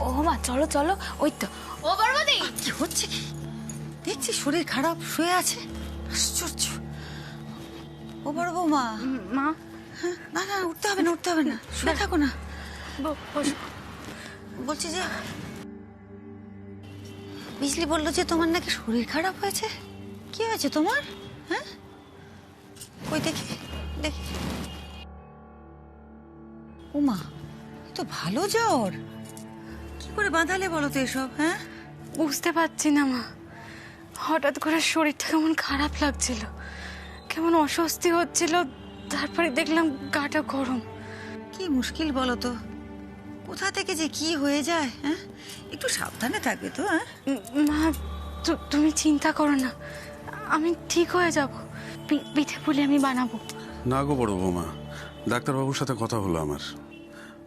ও মা চলো চলো, ওই তো। ও পার্বতী, কি হচ্ছে কি দেখছি? শরীর খারাপ, শুয়ে আছে। আশ্চর্য। ও বড় বৌমা। মা। হ্যাঁ, না না, উঠতে হবে না, উঠতে হবে না, শুয়ে থাকো না। বলছি যে বিজলি বললো যে তোমার নাকি শরীর খারাপ হয়েছে। কি হয়েছে তোমার? হ্যাঁ, কই দেখি দেখি। উমা, এ তো ভালো জ্বর। কি করে বাঁধালে বলো তো এসব? হ্যাঁ, বুঝতে পারছি না মা, হঠাৎ করে শরীরটা কেমন খারাপ লাগছিল, কেমন অস্বস্তি হচ্ছিল, তারপরে দেখলাম গাটা গরম। কি মুশকিল বলো তো, কোথা থেকে যে কি হয়ে যায়। হ্যাঁ, একটু সাবধানে থাকবে তো। হ্যাঁ মা, তুমি চিন্তা করো না, আমি ঠিক হয়ে যাব। পিঠে পুলি আমি বানাবো। না গো বড় বৌমা, ডাক্তারবাবুর সাথে কথা হলো আমার।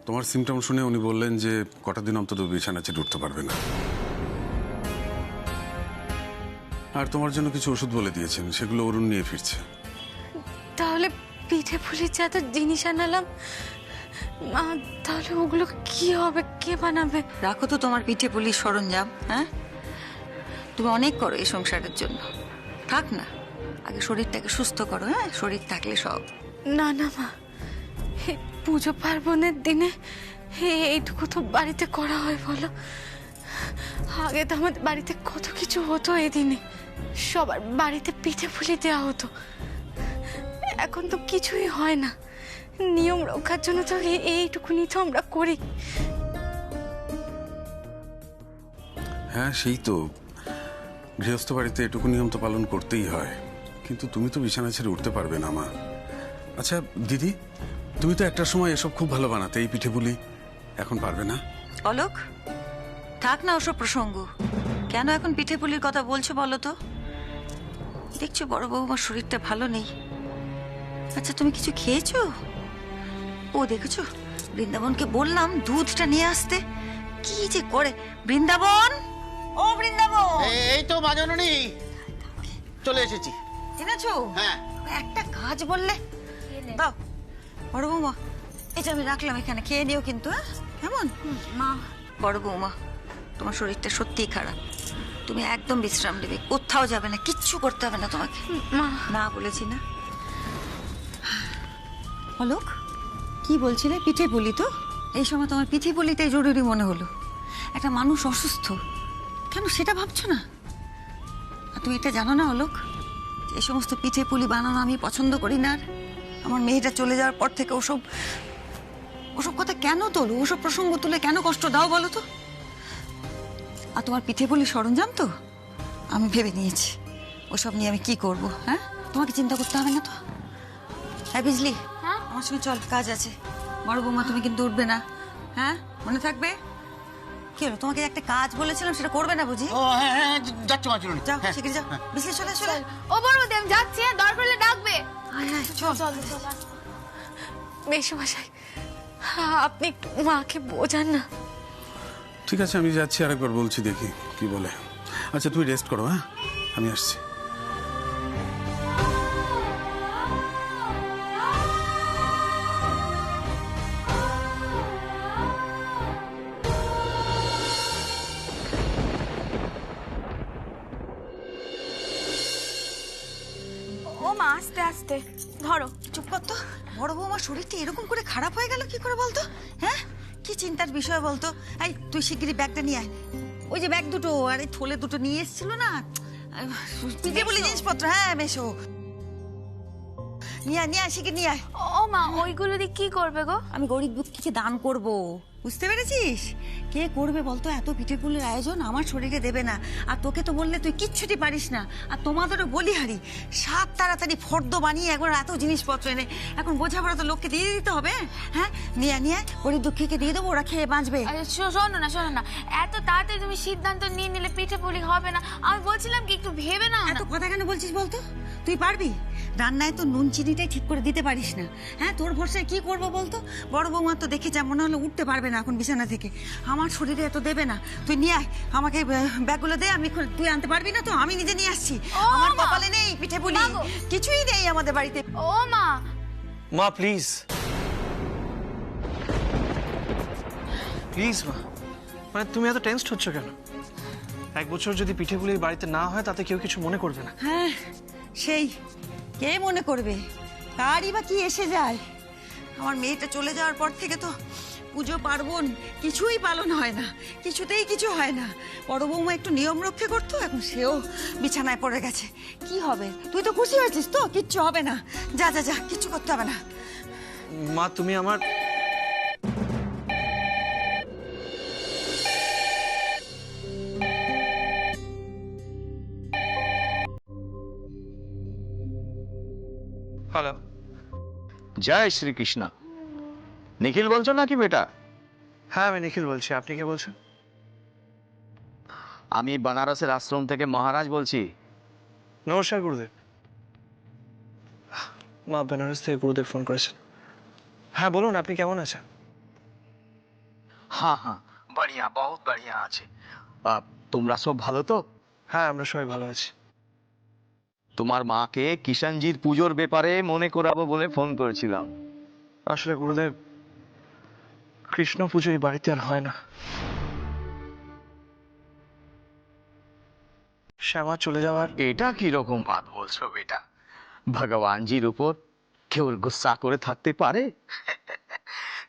তোমার সিমটম শুনে উনি বললেন যে কটা দিন অন্তত বিছানা ছেড়ে উঠতে পারবে না, আর তোমার জন্য কিছু ওষুধ বলে দিয়েছেন, সেগুলো অরুণ নিয়ে ফিরছে। তাহলে পিঠে পুলির যা তো জিনিস আনালাম, মা তাহলে ওগুলো কি হবে, কে বানাবে? রাখো তো তোমার পিঠে পুলির সরঞ্জাম। হ্যাঁ, তুমি অনেক করো এই সংসারের জন্য, থাক না। আগে শরীরটাকে সুস্থ করো। হ্যাঁ, শরীর থাকলে সব। না না মা, পুজো পার্বণের দিনে এইটুকু তো বাড়িতে করা হয় বলো? আগে তো আমাদের বাড়িতে কত কিছু হতো এই দিনে, সবার বাড়িতে পিঠে পুলি দেওয়া হতো। এখন তো কিছুই হয় না, নিয়ম রক্ষার জন্য তো এইটুকুনি তো আমরা করি। হ্যাঁ সেই তো, গৃহস্থ বাড়িতে এটুকু নিয়ম তো পালন করতেই হয়, কিন্তু তুমি তো বিছানা ছেড়ে উঠতে পারবে না মা। আচ্ছা দিদি, তুমি তো একটা সময় এসব খুব ভালো বানাতে, এই পিঠে পুলি, এখন পারবে না? অলোক, থাক না ওসব প্রসঙ্গ। কেন এখন পিঠে পুলির কথা বলছো বলো তো? দেখছো বড় বৌমার শরীরটা ভালো নেই। আচ্ছা তুমি কিছু খেয়েছো? ও দেখেছো, বৃন্দাবনকে বললাম দুধটা নিয়ে আসতে, কি যে করে। বৃন্দাবন, ও বৃন্দাবন। এই তো মা জননী, চলে এসেছি। এনেছো? হ্যাঁ। একটা কাজ বললে দাও বড় বৌমা, এই যে আমি রাখলাম এখানে, খেয়ে নিও কিন্তু। হ্যাঁ কেমন? মা, বড় বৌমা, তোমার শরীরটা সত্যিই খারাপ, তুমি একদম বিশ্রাম নেবে, কোথাও যাবে না, কিচ্ছু করতে হবে না তোমাকে। মা না বলেছি না? অলোক, কি বলছিলে? পিঠে পুলি তো? এই সময় তোমার পিঠে পুলিটাই জরুরি মনে হলো। একটা মানুষ অসুস্থ, কেন সেটা ভাবছো না? আর তুমি এটা জানো না অলোক, এই সমস্ত পিঠে পুলি বানানো আমি পছন্দ করি না। আর আমার মেয়েটা চলে যাওয়ার পর থেকে ওসব ওসব কথা কেন তোলো? ওসব প্রসঙ্গ তুলে কেন কষ্ট দাও বলো তো? আর তোমার পিঠে পুলি সরঞ্জাম তো আমি ভেবে নিয়েছি, ওসব নিয়ে আমি কি করব। হ্যাঁ, তোমাকে চিন্তা করতে হবে না তো। হ্যাঁ বিজলি, হ্যাঁ? আমার সঙ্গে চল, কাজ আছে। বড় বৌমা তুমি কিন্তু উঠবে না, হ্যাঁ মনে থাকবে। কি হলো, তোমাকে একটা কাজ বলেছিলাম সেটা করবে না বুঝি? ও হ্যাঁ হ্যাঁ, যাচ্ছ মা জননী। যাও হ্যাঁ, শিগগিরি যাও। হ্যাঁ। বিজলি চলে চলে। ও পার্বতী, আমি যাচ্ছি, দরকার হলে ডাকবে। আয় আয় চল। মেসোমশাই, আপনি একটু মাকে বোঝান না। ঠিক আছে, আমি যাচ্ছি, আরেকবার বলছি, দেখি কি বলে। আচ্ছা তুমি রেস্ট করো, হ্যাঁ আমি আসছি। ও মা, আস্তে আস্তে ধরো। চুপ কর তো। বড় বৌমার শরীরটা এরকম করে খারাপ হয়ে গেল কি করে বলতো? হ্যাঁ, কি চিন্তার বিষয় বলতো? এই তুই শিগগিরই ব্যাগটা নিয়ে আয়। ওই যে ব্যাগ দুটো আর এই থলে দুটো নিয়ে এসেছিল না, পিঠে পুলি জিনিসপত্র। হ্যাঁ মেশো, নিয়ে আয়, নিয়ে আয়, শিগগির নিয়ে আয়। ও মা, ওইগুলো দিয়ে কি করবে গো? আমি গরিব দুঃখীকে দান করব, বুঝতে পেরেছিস? কে করবে বলতো? এত পিঠে পুলির আয়োজন আমার শরীরে দেবে না। আর তোকে তো বললে তুই কিচ্ছুটি পারিস না। আর তোমাদেরও বলিহারি, সাত তাড়াতাড়ি ফর্দ বানিয়ে একবার এত জিনিসপত্র এনে এখন বোঝাপড়া তো লোককে দিয়ে দিতে হবে। হ্যাঁ, নিয়ে আয়, নিয়ে আয়, গরিব দুঃখীকে দিয়ে দেবো, ওরা খেয়ে বাঁচবে। শোনো না, এত তাড়াতাড়ি তুমি সিদ্ধান্ত নিয়ে নিলে পিঠে পুলি হবে না। আমি বলছিলাম কি একটু ভেবে নাও না। এত কথা কেন বলছিস বলতো? তুই পারবি? রান্নায় তো নুন চিনিটাই ঠিক করে দিতে পারিস না। হ্যাঁ, তোর ভরসায় কি করবো বলতো? বড় বৌমা তো দেখে যা মনে হলো উঠতে পারবে না এখন বিছানা থেকে। আমার শরীরে এত দেবে না। তুই নিয়ে আয়, আমাকে ব্যাগগুলো দে, আমি তুই আনতে পারবি না তো? আমি নিজে নিয়ে আসছি। আমার কপালে নেই পিঠে পুলি, কিছুই নেই আমাদের বাড়িতে। ও মা, মা প্লিজ প্লিজ মা, মানে তুমি এত টেনসড হচ্ছ কেন? 1 বছর যদি পিঠে পুলির বাড়িতে না হয় তাতে কেউ কিছু মনে করবে না। হ্যাঁ, সেই কে মনে করবে? কারই বা কি এসে যায়? আমার মেয়েটা চলে যাওয়ার পর থেকে তো পুজো পার্বণ কিছুই পালন হয় না, কিছুতেই কিছু হয় না। বড় বৌমা একটু নিয়ম রক্ষা করতো, এখন সেও বিছানায় পড়ে গেছে। কি হবে? তুই তো খুশি হয়েছিস তো? কিচ্ছু হবে না, যা যা যা, কিচ্ছু করতে হবে না। মা তুমি আমার হ্যালো। জয় শ্রীকৃষ্ণ। নিখিল বলছো নাকি বেটা? হ্যাঁ আমি নিখিল বলছি, আপনি কে বলছেন? আমি বানারসের আশ্রম থেকে মহারাজ বলছি। নমস্কার গুরুদেব। মা বেনারস থেকে গুরুদেব ফোন করেছেন। হ্যাঁ বলুন, আপনি কেমন আছেন? হ্যাঁ হ্যাঁ, বড়িয়া, বহুত বড়িয়া আছে। তোমরা সব ভালো তো? হ্যাঁ আমরা সবাই ভালো আছি। তোমার মাকে কিষাণজির পুজোর ব্যাপারে মনে করাবো বলে ফোন করেছিলাম। আসলে গুরুদেব, কৃষ্ণ পুজো এই বাড়িতে আর হয় না। শ্যামা চলে যাওয়ার এটা কি রকম বাত বলছো বেটা? ভগবানজির উপর কেউ গুসা করে থাকতে পারে?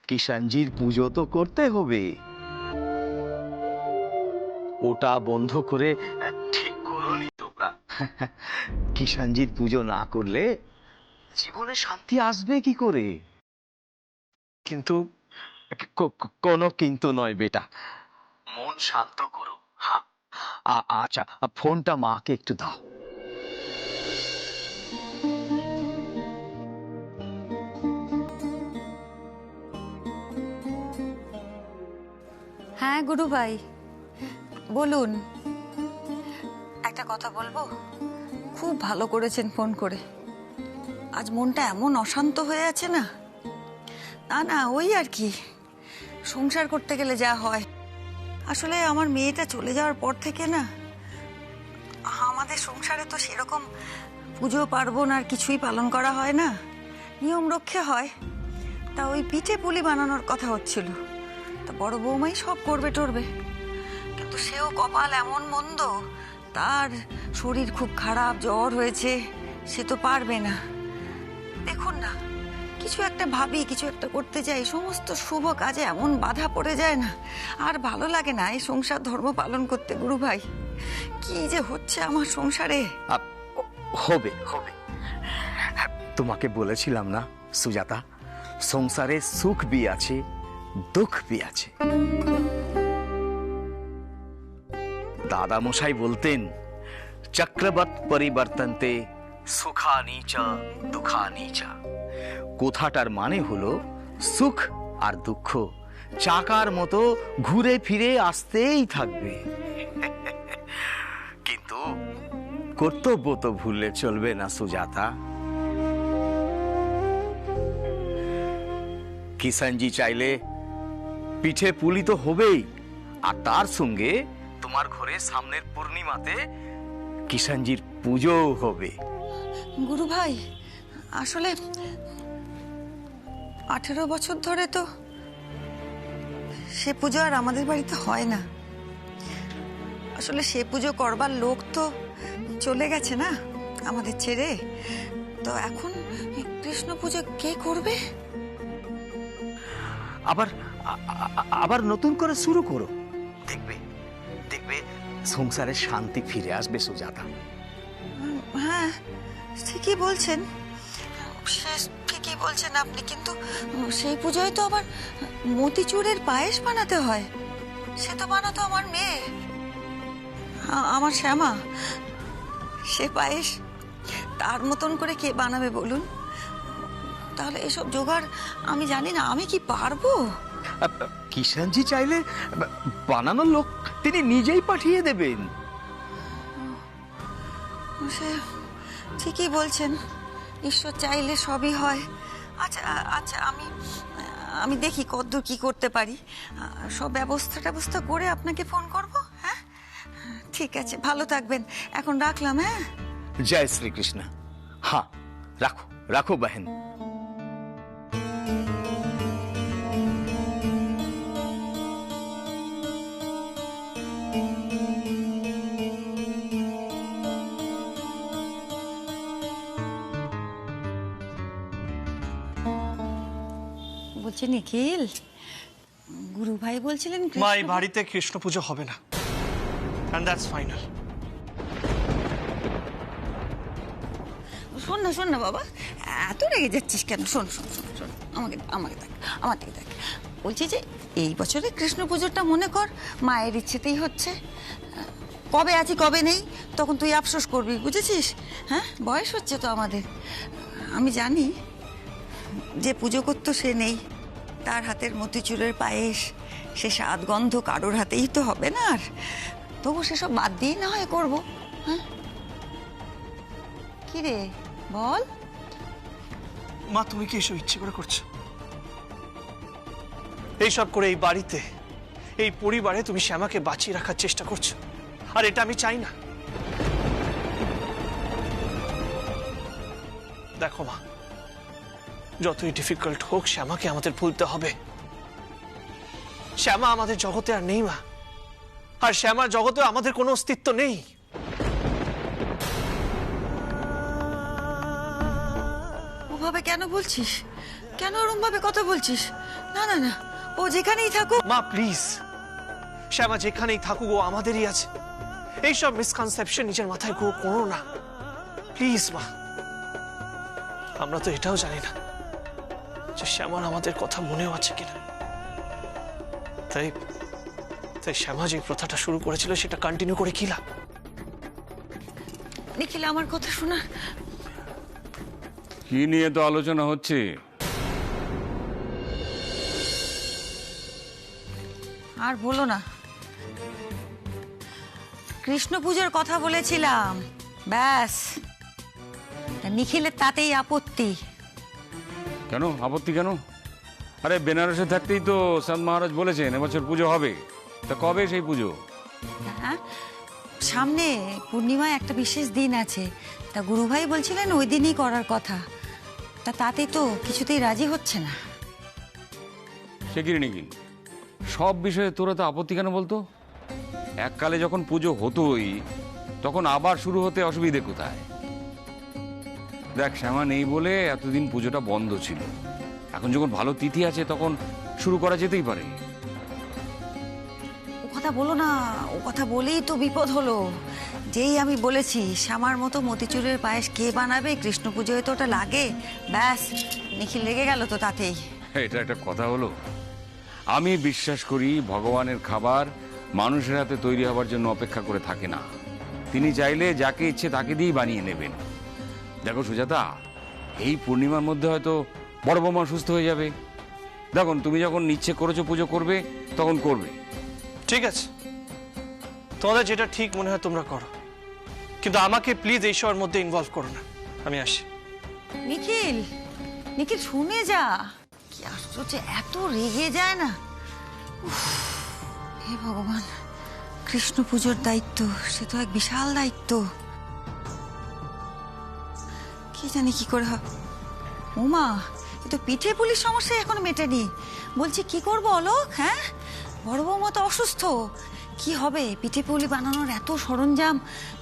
কিষাণজির পুজো তো করতে হবে। ওটা বন্ধ করে ঠিক করোনি তোমরা। কিষাণজির পুজো না করলে জীবনে শান্তি আসবে কি করে? কিন্তু কোনো কিন্তু নয় বেটা, মন শান্ত করো। হ্যাঁ, আচ্ছা, ফোনটা মাকে একটু দাও। হ্যাঁ গুরু ভাই, বলুন। একটা কথা বলবো? খুব ভালো করেছেন ফোন করে। আজ মনটা এমন অশান্ত হয়ে আছে না। না না, ওই আর কি, সংসার করতে গেলে যা হয়। আসলে আমার মেয়েটা চলে যাওয়ার পর থেকে না, আমাদের সংসারে তো সেরকম পুজো পার্বণ আর কিছুই পালন করা হয় না, নিয়ম রক্ষে হয়। তা ওই পিঠে পুলি বানানোর কথা হচ্ছিল, তা বড় বৌমাই সব করবে টরবে। কিন্তু সেও কপাল এমন মন্দ, তার শরীর খুব খারাপ, জ্বর হয়েছে, সে তো পারবে না। দেখুন না, কিছু একটা ভাবি, কিছু একটা করতে যাই, সমস্ত শুভ কাজে এমন বাধা পড়ে যায় না, আর ভালো লাগে না এই সংসার ধর্ম পালন করতে। গুরু ভাই, কি যে হচ্ছে আমার সংসারে। হবে হবে, তোমাকে বলেছিলাম না সুজাতা, সংসারে সুখ বি আছে, দুঃখ বি আছে। দাদা মশাই বলতেন, চক্রবৎ পরিবর্তন্তে সুখানি চ দুঃখানি চ। কথাটার মানে হলো সুখ আর দুঃখ চাকার মতো ঘুরে ফিরে আসতেই থাকবে। কিন্তু কর্তব্য তো ভুললে চলবে না সুজাতা। কিষাণজি চাইলে পিঠে পুলি তো হবেই, আর তার সঙ্গে তোমার ঘরে সামনের পূর্ণিমাতে কিষাণজির পুজোও হবে। গুরু ভাই, আসলে 18 বছর ধরে তো সে পুজো আর আমাদের বাড়িতে হয় না। আসলে সে পুজো করবার লোক তো চলে গেছে না আমাদের ছেড়ে, তো এখন কৃষ্ণ পুজো কে করবে? আবার আবার নতুন করে শুরু করো, দেখবে দেখবে সংসারে শান্তি ফিরে আসবে সুজাতা। হ্যাঁ, ঠিকই বলছেন, সে ঠিকই বলছেন আপনি, কিন্তু সেই পুজোয় তো আবার মতিচুরের পায়েস বানাতে হয়। সে তো বানাতো আমার মেয়ে, আমার শ্যামা। সে পায়েস তার মতন করে কে বানাবে বলুন? তাহলে এসব জোগাড় আমি জানি না, আমি কি পারবো? কিষাণজি চাইলে বানানোর লোক তিনি নিজেই পাঠিয়ে দেবেন। সে ঠিকই বলছেন, ঈশ্বর চাইলে সবই হয়। আচ্ছা আচ্ছা, আমি দেখি কতদূর কি করতে পারি। সব ব্যবস্থা করে আপনাকে ফোন করব। হ্যাঁ ঠিক আছে, ভালো থাকবেন, এখন রাখলাম। হ্যাঁ, জয় শ্রীকৃষ্ণ। হ্যাঁ, রাখো রাখো বহন। বলছি নিখিল, গুরু ভাই বলছিলেন মা, এই বাড়িতে কৃষ্ণ পুজো হবে না, and that's final. শোন না বাবা, এত রেগে যাচ্ছিস কেন? শোন শোন শোন শোন, আমাকে আমাকে দেখ, আমার দিকে দেখ। বলছি যে এই বছরে কৃষ্ণ পুজোটা মনে কর মায়ের ইচ্ছেতেই হচ্ছে। কবে আছি কবে নেই তখন তুই আফসোস করবি, বুঝেছিস? হ্যাঁ, বয়স হচ্ছে তো আমাদের। আমি জানি যে পুজো করতো সে নেই, তার হাতের মতিচুরের পায়েস, সে স্বাদ গন্ধ কারোর হাতেই তো হবে না। আর তবু সেসব বাদ দিয়েই না হয় করবো। হ্যাঁ, কি রে বল? মা, তুমি কি এসব ইচ্ছে করে করছো? এইসব করে এই বাড়িতে, এই পরিবারে তুমি শ্যামাকে বাঁচিয়ে রাখার চেষ্টা করছো, আর এটা আমি চাই না। দেখো মা, যতই ডিফিকাল্ট হোক শ্যামাকে আমাদের ভুলতে হবে। শ্যামা আমাদের জগতে আর নেই মা, আর শ্যামার জগতে আমাদের কোনো অস্তিত্ব নেই। ওভাবে কেন বলছিস? কেন ওরম ভাবে কথা বলছিস? না না না, ও যেখানেই থাকুক। মা প্লিজ, শ্যামা যেখানেই থাকুক ও আমাদেরই আছে। এইসব মিসকনসেপশন নিজের মাথায় গ্রো করো না প্লিজ মা। আমরা তো এটাও জানি না যে শ্যামার আমাদের কথা মনেও আছে কিনা। তাই তাই শ্যামা যে প্রথাটা শুরু করেছিল সেটা কন্টিনিউ করে কি লাভ? নিখিল, আমার কথা শোনা। কি নিয়ে তো আলোচনা হচ্ছে? আর বলো না, কৃষ্ণ পুজোর কথা বলেছিলাম, ব্যাস। নিখিলের তাতেই আপত্তি। কেন আপত্তি কেন? আরে বেনারসে থাকতেই তো সন্ত মহারাজ বলেছেন এবছর পুজো হবে। তা কবে সেই পুজো? হ্যাঁ, সামনে পূর্ণিমায় একটা বিশেষ দিন আছে, তা গুরু ভাই বলছিলেন ওই দিনই করার কথা। তাতে তো কিছুতেই রাজি হচ্ছে না। সে কি রে নিখিল, সব বিষয়ে তোরা তো আপত্তি কেন বলতো? এককালে যখন পুজো হতোই তখন আবার শুরু হতে অসুবিধে কোথায়? দেখ, শ্যামা নেই বলে এতদিন পুজোটা বন্ধ ছিল। এখন যখন ভালো তিথি আছে তখন শুরু করা যেতেই পারে। ও কথা বলো না, ও কথা বলেই তো বিপদ হলো। যেই আমি বলেছি শ্যামার মতো মতিচুরের পায়েস কে বানাবে, কৃষ্ণ পুজোয় তো ওটা লাগে, ব্যাস নিখিল লেগে গেল তো তাতেই। এটা একটা কথা হলো? আমি বিশ্বাস করি ভগবানের খাবার মানুষের হাতে তৈরি হবার জন্য অপেক্ষা করে থাকে না। তিনি চাইলে যাকে ইচ্ছে তাকে দিয়েই বানিয়ে নেবেন। দেখো সুজাতা, এই পূর্ণিমার মধ্যে হয়তো বড় বৌমা সুস্থ হয়ে যাবে। দেখুন, তুমি যখন ইচ্ছে করেছো পুজো করবে তখন করবে। ঠিক আছে, তোমাদের যেটা ঠিক মনে হয় তোমরা করো, কিন্তু আমাকে প্লিজ এইসবের মধ্যে ইনভলভ করো না। আমি আসি। নিখিল, নিখিল শুনে যা। কি আশ্চর্য, এত রেগে যায় না। উফ, হে ভগবান, কৃষ্ণ পুজোর দায়িত্ব সে তো এক বিশাল দায়িত্ব। কি জানি কি করে হবে। ওমা, এ তো পিঠে পুলির সমস্যা এখনো মেটেনি। বলছি কি করবো অলোক? হ্যাঁ, বড় বৌমা তো অসুস্থ, কি হবে? পিঠে পুলি বানানোর এত সরঞ্জাম।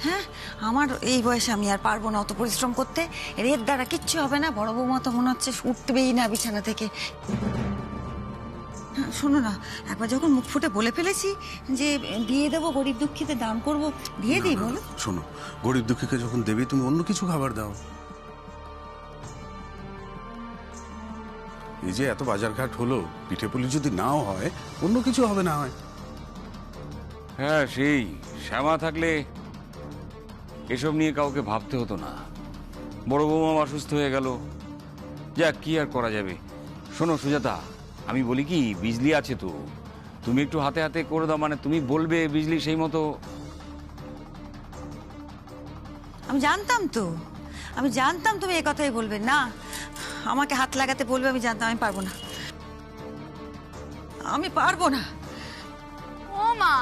হ্যাঁ, আমার এই বয়সে আমি আর পারবো না অত পরিশ্রম করতে। এর দ্বারা কিচ্ছু হবে না। বড় বৌমা তো মনে হচ্ছে উঠবেই না বিছানা থেকে। শোনো না, একবার যখন মুখ ফুটে বলে ফেলেছি যে দিয়ে দেবো, গরিব দুঃখীতে দান করবো, দিয়ে দিই বলো। শোনো, গরিব দুঃখীকে যখন দেবে তুমি অন্য কিছু খাবার দাও। এই যে এত বাজারঘাট হলো, পিঠে পুলি যদি নাও হয় অন্য কিছু হবে না হয়। হ্যাঁ, সেই শ্যামা থাকলে এসব নিয়ে কাউকে ভাবতে হতো না। বড় বৌমা অসুস্থ হয়ে গেল, যাক কি আর করা যাবে। শোনো সুজাতা, আমি বলি কি, বিজলি আছে তো, তুমি একটু হাতে হাতে করে দাও। মানে তুমি বলবে বিজলি সেই মতো। আমি জানতাম তো, আমি জানতাম তুমি এই কথাই বলবে। না, আমাকে হাত লাগাতে বলবে, আমি জানতাম। আমি পারবো না, আমি পারবো না। ও মা,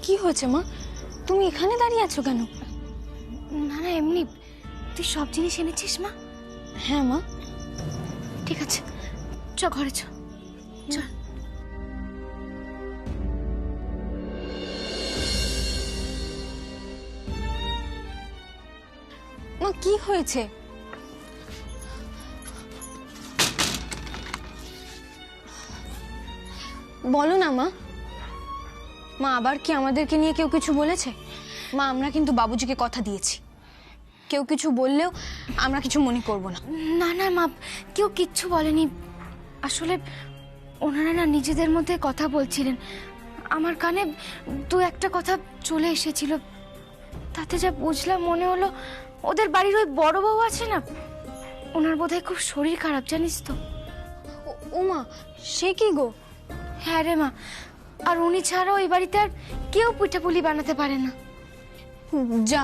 কি হয়েছে মা? তুমি এখানে দাঁড়িয়ে আছো কেন? না না, এমনি। তুই সব জিনিস এনেছিস মা? হ্যাঁ মা। ঠিক আছে, চ ঘরে চ। চল। মা কি হয়েছে? বলো না মা। মা আবার কি আমাদেরকে নিয়ে কেউ কিছু বলেছে? মা আমরা কিন্তু বাবুজিকে কথা দিয়েছি, কেউ কিছু বললেও আমরা কিছু মনে করব না। না না মা, কেউ কিচ্ছু বলেনি। আসলে ওনারা না নিজেদের মধ্যে কথা বলছিলেন, আমার কানে দু একটা কথা চলে এসেছিল। তাতে যা বুঝলাম মনে হলো ওদের বাড়ির ওই বড় বউ আছে না, ওনার বোধহয় খুব শরীর খারাপ, জানিস তো। ও মা, সে কি গো? হ্যাঁ রে মা, আর উনি ছাড়া ওই বাড়িতে আর কেউ পিঠাপুলি বানাতে পারে না। যা,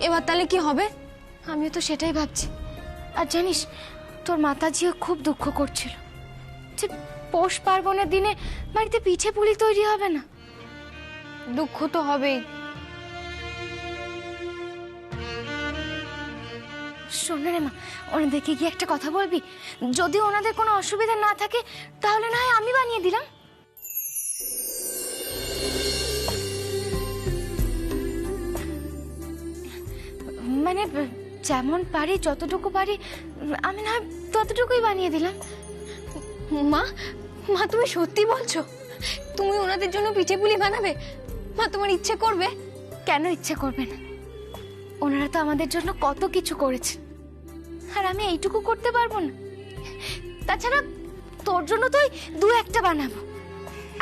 এবার তাহলে কি হবে? আমিও তো সেটাই ভাবছি। আর জানিস, তোর মাতাজিও খুব দুঃখ করছিল যে পৌষ পার্বণের দিনে বাড়িতে পিঠে পুলি তৈরি হবে না। দুঃখ তো হবেই। শোন রে মা, ওনাদেরকে গিয়ে একটা কথা বলবি? যদি ওনাদের কোনো অসুবিধা না থাকে তাহলে না হয় আমি বানিয়ে দিলাম। মানে যেমন পারি, যতটুকু পারি আমি না ততটুকুই বানিয়ে দিলাম। মা, মা তুমি সত্যি বলছো? তুমি ওনাদের জন্য পিঠে পুলি বানাবে? মা তোমার ইচ্ছে করবে? কেন ইচ্ছে করবে না? ওনারা তো আমাদের জন্য কত কিছু করেছে, আর আমি এইটুকু করতে পারবো না? তাছাড়া তোর জন্য তো দু একটা বানাবো।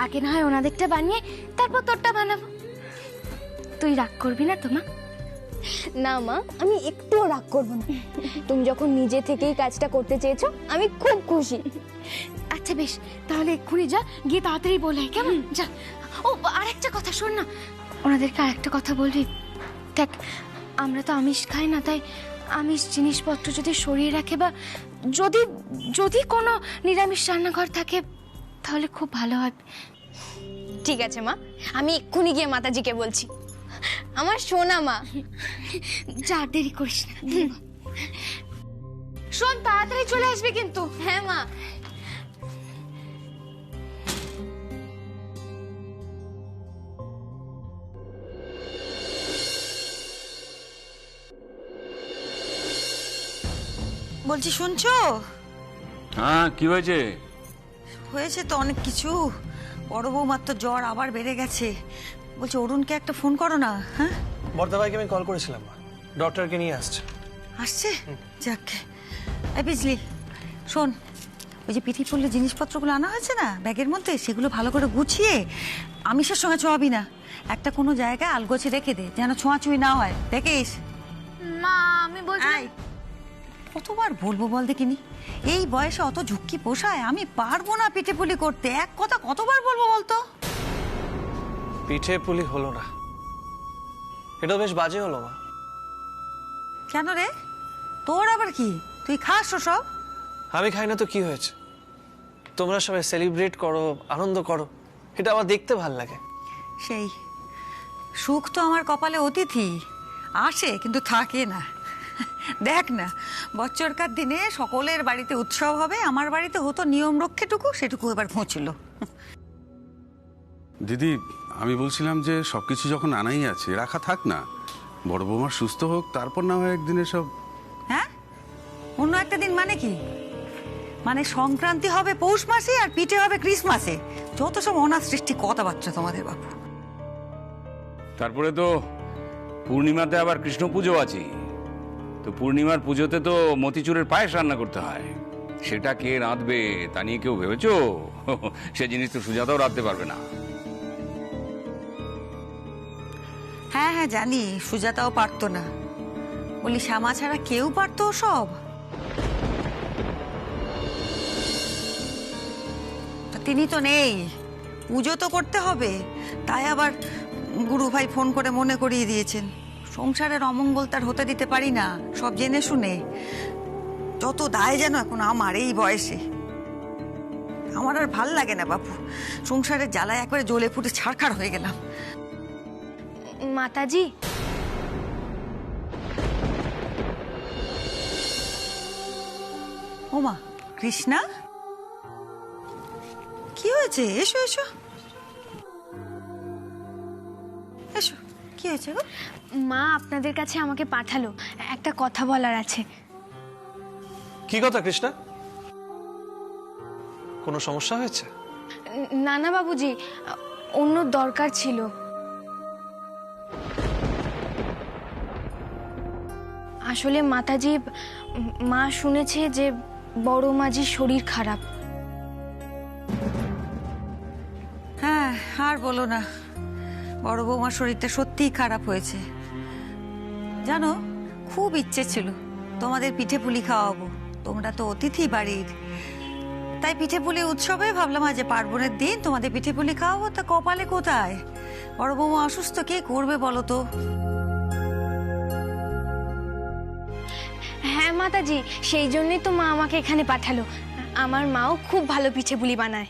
আগে না হয় ওনাদেরটা বানিয়ে তারপর তোরটা বানাবো। তুই রাগ করবি না তো মা? না মা, আমি একটুও রাগ করব না। তুমি যখন নিজে থেকেই কাজটা করতে চেয়েছো, আমি খুব খুশি। আচ্ছা বেশ, তাহলে এক্ষুনি যা, গিয়ে তাড়াতাড়ি বলে আয়, কেমন? যা। ও আরেকটা কথা শোন না, ওনাদেরকে আরেকটা কথা বলবি। দেখ, আমরা তো আমিষ খাই না, তাই আমিষ জিনিসপত্র যদি সরিয়ে রাখে বা যদি যদি কোনো নিরামিষ রান্নাঘর থাকে তাহলে খুব ভালো হয়। ঠিক আছে মা, আমি এক্ষুনি গিয়ে মাতাজিকে বলছি। আমার সোনা মা। যা, দেরি করিস না। শোন, তাড়াতাড়ি চলে আসবে কিন্তু। হ্যাঁ মা। বলছি শুনছো? হ্যাঁ, কি হয়েছে? হয়েছে তো অনেক কিছু। বড় বৌমার তো জ্বর আবার বেড়ে গেছে। বলছি অরুণকে একটা ফোন করো না। হ্যাঁ, বর্দাভাইকে আমি কল করেছিলাম, মা ডক্টরকে নিয়ে আসছে। আসছে? যাক। এই বিজলি শোন, ওই যে পিঠে পুলির জিনিসপত্রগুলো আনা হয়েছে না ব্যাগের মধ্যে, সেগুলো ভালো করে গুছিয়ে আমিষের সঙ্গে ছোঁয়াবি না। একটা কোনো জায়গায় আলগোছে রেখে দে, যেন ছোঁয়াছুঁই না হয়, দেখিস? মা আমি বলছি, কতবার বলবো বল দেখিনি? এই বয়সে অত ঝুঁকি পোষায়? আমি পারবো না পিঠে পুলি করতে। এক কথা কতবার বলবো বলতো? পিঠে পুলি হলো না, এটা বেশ বাজে হলো মা। কেন রে, তোর আবার কি? তুই খাস তো সব? আমি খাই না তো কি হয়েছে? তোমরা সবাই সেলিব্রেট করো, আনন্দ করো, এটা আমার দেখতে ভাল লাগে। সেই সুখ তো আমার কপালে অতিথি, আসে কিন্তু থাকে না। দেখ না, বছরকার দিনে সকলের বাড়িতে উৎসব হবে, আমার বাড়িতে হতো নিয়ম রক্ষেটুকু, সেটুকু এবার ঘুঁচল। দিদি, আমি বলছিলাম যে সবকিছু যখন আনাই আছে, রাখা থাক না। বড় বৌমা সুস্থ হোক, তারপর না হয় একদিনে সব। হ্যাঁ, অন্য একটা দিন মানে কি? মানে সংক্রান্তি হবে পৌষ মাসে আর পিঠে হবে ক্রিসমাসে। যত সব অনাথ সৃষ্টি কথাবার্তা তোমাদের বাবু। তারপরে তো পূর্ণিমাতে আবার কৃষ্ণ পুজো আছে। তো পূর্ণিমার পুজোতে তো মতিচুরের পায়েস রান্না করতে হয়। সেটা কে রাঁধবে তা নিয়ে কেউ ভেবেছো? সে জিনিস তো সুজাতাও রাঁধতে পারবে না। হ্যাঁ হ্যাঁ জানি, সুজাতাও পারতো না। বলি শ্যামা ছাড়া কেউ পারতো সব? তিনি তো নেই, পুজো তো করতে হবে। তাই আবার গুরু ভাই ফোন করে মনে করিয়ে দিয়েছেন, সংসারের অমঙ্গল তার হতে দিতে পারি না, সব জেনে শুনে। যত দায় যেন এখন আমার এই বয়সে। আমার আর ভাল লাগে না বাপু, সংসারের জ্বালায় একবারে জ্বলে ফুটে ছাড়খাড় হয়ে গেলাম। মাতাজি, ওমা কৃষ্ণা, কি হয়েছে? এসো এসো এসো, কি হয়েছে গো? মা আপনাদের কাছে আমাকে পাঠালো, একটা কথা বলার আছে। কি কথা কৃষ্ণা? কোনো সমস্যা হয়েছে? না না বাবুজি, অন্য দরকার ছিল। আসলে মাতাজি, মা শুনেছে যে বড় মাঝির শরীর খারাপ। হ্যাঁ, আর বলো না, বড় বৌমার শরীরটা সত্যিই খারাপ হয়েছে। জানো, খুব ইচ্ছে ছিল তোমাদের পিঠে পুলি খাওয়াবো, তোমরা তো অতিথি বাড়ির। তাই পিঠে পুলি উৎসবে ভাবলাম আজ পার্বণের দিন তোমাদের পিঠে পুলি খাওয়াবো, তা কপালে কোথায়? বড় বৌমা অসুস্থ, কে করবে বলো তো? হ্যাঁ মাতাজি, সেই জন্যই তো মা আমাকে এখানে পাঠালো। আমার মাও খুব ভালো পিঠে পুলি বানায়।